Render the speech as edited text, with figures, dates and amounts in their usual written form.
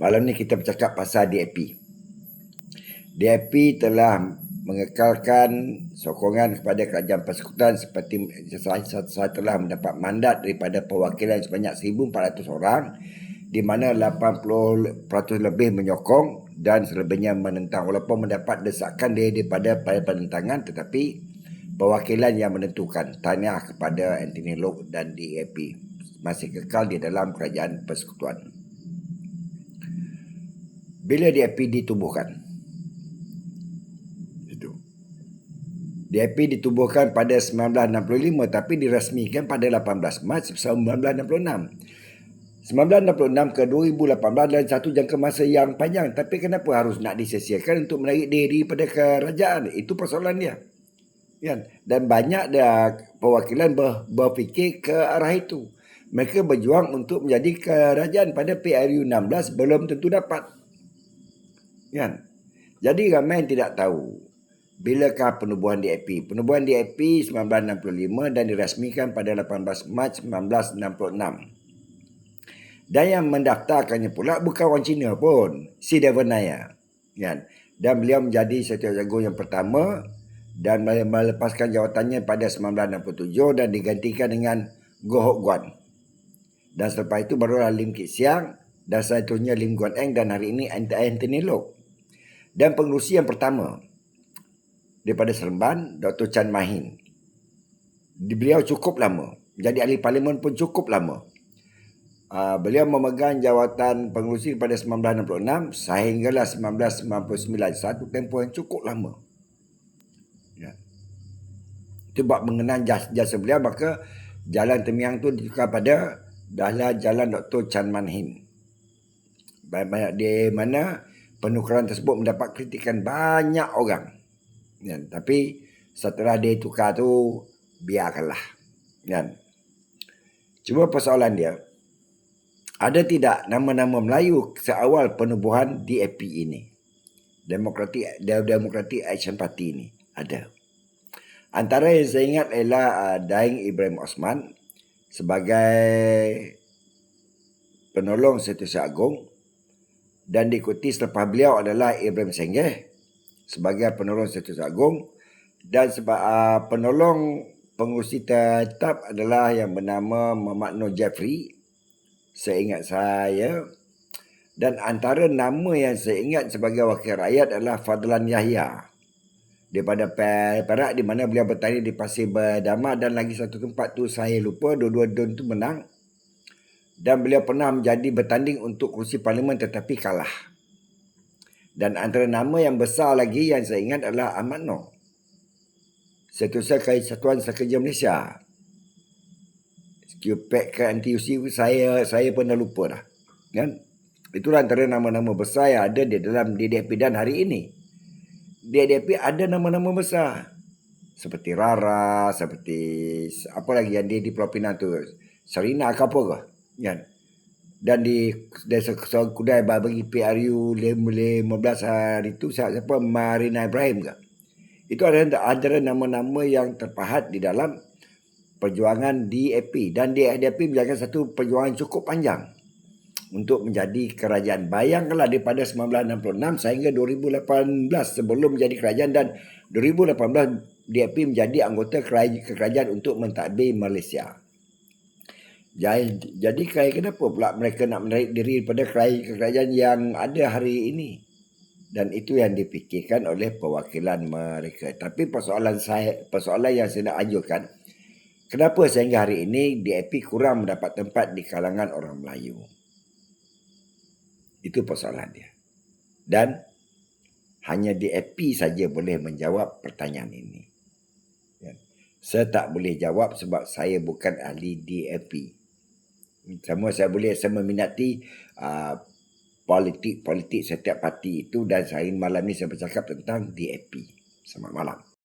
Malam ni kita bercakap pasal DAP. DAP telah mengekalkan sokongan kepada kerajaan persekutuan seperti saya telah mendapat mandat daripada perwakilan sebanyak 1,400 orang, di mana 80% lebih menyokong dan selebihnya menentang. Walaupun mendapat desakan daripada penentangan, tetapi perwakilan yang menentukan. Tahniah kepada Anthony Loke dan DAP masih kekal di dalam kerajaan persekutuan. Bila DAP ditubuhkan? DAP ditubuhkan pada 1965 tapi dirasmikan pada 18 Mac 1966. 1966 ke 2018 adalah satu jangka masa yang panjang, tapi kenapa harus nak disesiakan untuk menarik diri pada kerajaan? Itu persoalan dia. Kan? Dan banyak dah perwakilan berfikir ke arah itu. Mereka berjuang untuk menjadi kerajaan pada PRU 16 belum tentu dapat. Kan? Jadi ramai yang tidak tahu bilakah penubuhan DAP. Penubuhan DAP 1965 dan dirasmikan pada 18 Mac 1966. Dan yang mendaftarkannya pula bukan orang Cina pun, si Devan Nair. Kan? Dan beliau menjadi Setiausaha Agung yang pertama dan melepaskan jawatannya pada 1967 dan digantikan dengan Goh Hock Guan. Dan selepas itu barulah Lim Kit Siang dan seterusnya Lim Guan Eng dan hari ini Anthony Loke. Dan pengerusi yang pertama daripada Seremban, Dr. Chan Mahin. Beliau cukup lama. Jadi ahli parlimen pun cukup lama. Beliau memegang jawatan pengerusi pada 1966 sehinggalah 1999. Satu tempoh yang cukup lama. Ya. Itu bab mengenang jasa beliau, maka Jalan Temiang tu ditukar pada adalah Jalan Dr. Chan Mahin. Banyak di mana penukaran tersebut mendapat kritikan banyak orang. Ya, tapi setelah dia tukar tu biarkanlah. Kan? Cuma persoalan dia, ada tidak nama-nama Melayu seawal penubuhan DAP ini? Democratic Action Party ini ada. Antara yang saya ingat ialah Daing Ibrahim Osman sebagai penolong Setiausaha Agung, dan diikuti selepas beliau adalah Ibrahim Senggeh sebagai penolong Setiausaha Agung, dan penolong pengurusi tetap adalah yang bernama Muhammad Nur Jeffrey, seingat saya. Dan antara nama yang saya ingat sebagai wakil rakyat adalah Fadlan Yahya daripada Perak, di mana beliau bertanding di Pasir Berdamar, dan lagi satu tempat tu saya lupa, dua-dua tu menang. Dan beliau pernah bertanding untuk kursi parlimen tetapi kalah. Dan antara nama yang besar lagi yang saya ingat adalah Ahmad Noor, Setiausaha Kesatuan Sekerja Malaysia. QPEC ke NTUC saya pun dah lupa dah. Kan? Itulah antara nama-nama besar yang ada di dalam DAP. Dan hari ini DAP ada nama-nama besar seperti Rara, seperti apa lagi yang di Pulau Pinang tu, Sarina ke apa ke, kan? Dan di seorang kedai bagi PRU 15 hari itu siapa, Marina Ibrahim ke? Itu ada nama-nama yang terpahat di dalam perjuangan DAP, dan DAP menjalankan satu perjuangan cukup panjang untuk menjadi kerajaan. Bayangkanlah daripada 1966 sehingga 2018 sebelum menjadi kerajaan, dan 2018 DAP menjadi anggota kerajaan untuk mentadbir Malaysia. Jadi kenapa pula mereka nak menarik diri daripada kerajaan yang ada hari ini? Dan itu yang dipikirkan oleh perwakilan mereka. Tapi persoalan yang saya nak ajukan, kenapa sehingga hari ini DAP kurang mendapat tempat di kalangan orang Melayu? Itu persoalan dia. Dan hanya DAP saja boleh menjawab pertanyaan ini. Saya tak boleh jawab sebab saya bukan ahli DAP. Saya meminati politik setiap parti itu, dan malam ni saya bercakap tentang DAP. Selamat malam.